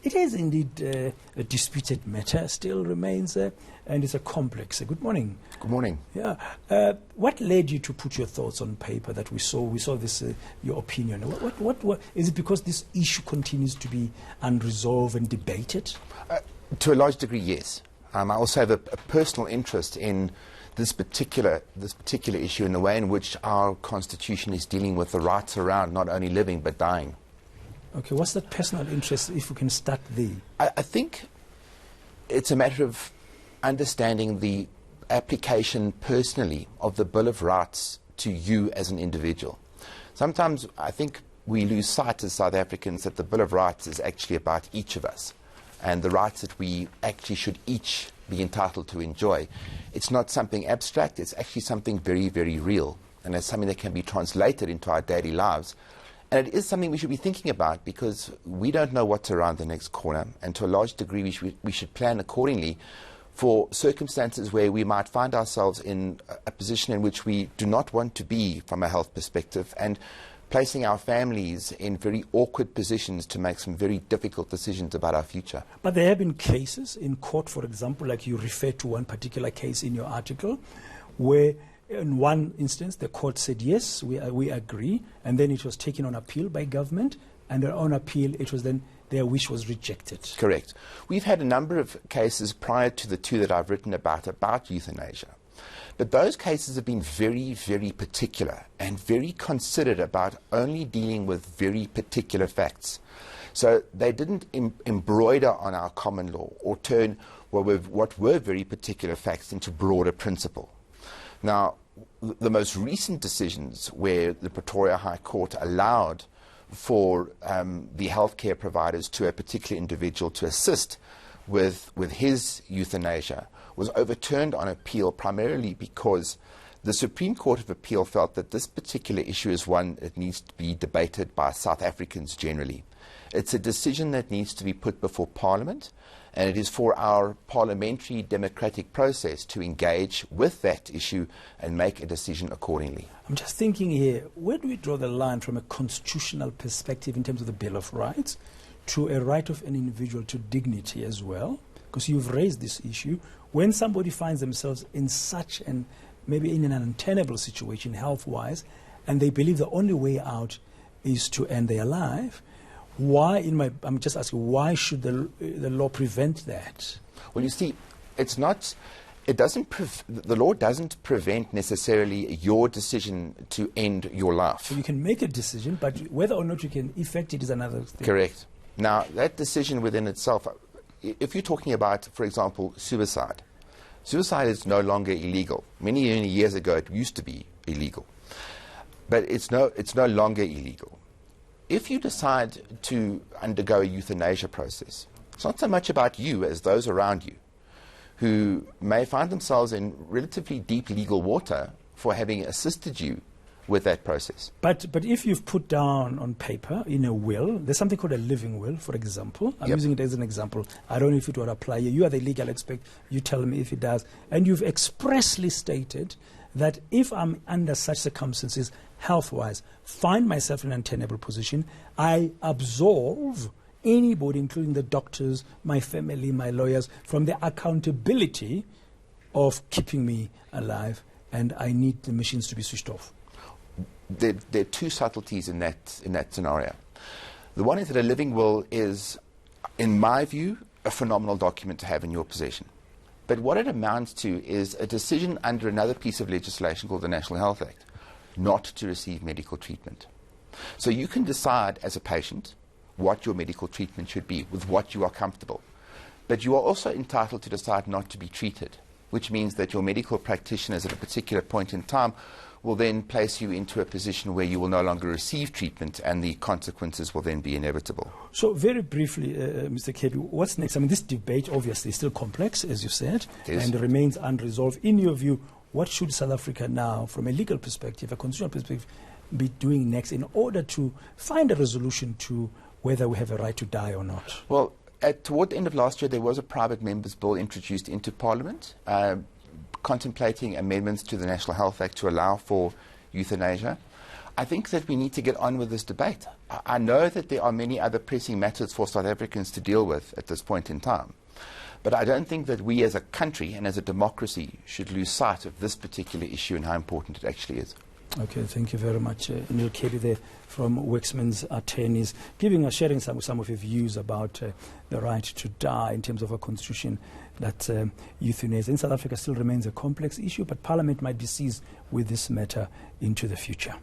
It is indeed a disputed matter, still remains, and it's a complex. Good morning. Good morning. Yeah. What led you to put your thoughts on paper that we saw? We saw this, your opinion. What is it because this issue continues to be unresolved and debated? To a large degree, yes. I also have a personal interest in this particular issue and the way in which our Constitution is dealing with the rights around not only living but dying. Okay, what's that personal interest, if we can start there? I think it's a matter of understanding the application personally of the Bill of Rights to you as an individual. Sometimes I think we lose sight as South Africans that the Bill of Rights is actually about each of us and the rights that we actually should each be entitled to enjoy. It's not something abstract, it's actually something very, very real, and it's something that can be translated into our daily lives. And it is something we should be thinking about because we don't know what's around the next corner, and to a large degree we should plan accordingly for circumstances where we might find ourselves in a position in which we do not want to be from a health perspective, and placing our families in very awkward positions to make some very difficult decisions about our future. But there have been cases in court, for example, like you referred to one particular case in your article, where in one instance the court said, yes, we agree, and then it was taken on appeal by government, and on appeal it was then their wish was rejected. Correct. We've had a number of cases prior to the two that I've written about euthanasia. But those cases have been very, very particular and very considered about only dealing with very particular facts. So they didn't embroider on our common law or turn what were very particular facts into broader principle. Now, the most recent decisions where the Pretoria High Court allowed for the healthcare providers to a particular individual to assist with his euthanasia was overturned on appeal primarily because the Supreme Court of Appeal felt that this particular issue is one that needs to be debated by South Africans generally. It's a decision that needs to be put before Parliament, and it is for our parliamentary democratic process to engage with that issue and make a decision accordingly. I'm just thinking here, where do we draw the line from a constitutional perspective in terms of the Bill of Rights to a right of an individual to dignity as well? Because you've raised this issue. When somebody finds themselves in such an, maybe in an untenable situation health-wise, and they believe the only way out is to end their life, I'm just asking, why should the law prevent that? Well, you see, the law doesn't prevent necessarily your decision to end your life. So you can make a decision, but whether or not you can effect it is another thing. Correct. Now, that decision within itself, if you're talking about, for example, suicide is no longer illegal. Many years ago it used to be illegal. But it's no longer illegal. If you decide to undergo a euthanasia process, it's not so much about you as those around you who may find themselves in relatively deep legal water for having assisted you with that process. But if you've put down on paper in a will, there's something called a living will, for example. I'm using it as an example. I don't know if it would apply here. You are the legal expert. You tell me if it does. And you've expressly stated that if I'm under such circumstances, health-wise, find myself in an untenable position, I absolve anybody, including the doctors, my family, my lawyers, from the accountability of keeping me alive, and I need the machines to be switched off. There are two subtleties in that scenario. The one is that a living will is, in my view, a phenomenal document to have in your possession. But what it amounts to is a decision under another piece of legislation called the National Health Act not to receive medical treatment. So you can decide as a patient what your medical treatment should be, with what you are comfortable. But you are also entitled to decide not to be treated, which means that your medical practitioners at a particular point in time will then place you into a position where you will no longer receive treatment, and the consequences will then be inevitable. So very briefly, Mr. Kirby, what's next? I mean, this debate obviously is still complex, as you said, and remains unresolved. In your view, what should South Africa now, from a legal perspective, a constitutional perspective, be doing next in order to find a resolution to whether we have a right to die or not? Well, toward the end of last year, there was a private member's bill introduced into Parliament, contemplating amendments to the National Health Act to allow for euthanasia. I think that we need to get on with this debate. I know that there are many other pressing matters for South Africans to deal with at this point in time. But I don't think that we as a country and as a democracy should lose sight of this particular issue and how important it actually is. Okay, thank you very much, Neil Kirby there from Werksmans Attorneys, sharing some of your views about the right to die in terms of a constitution that euthanasia in South Africa still remains a complex issue, but Parliament might be seized with this matter into the future.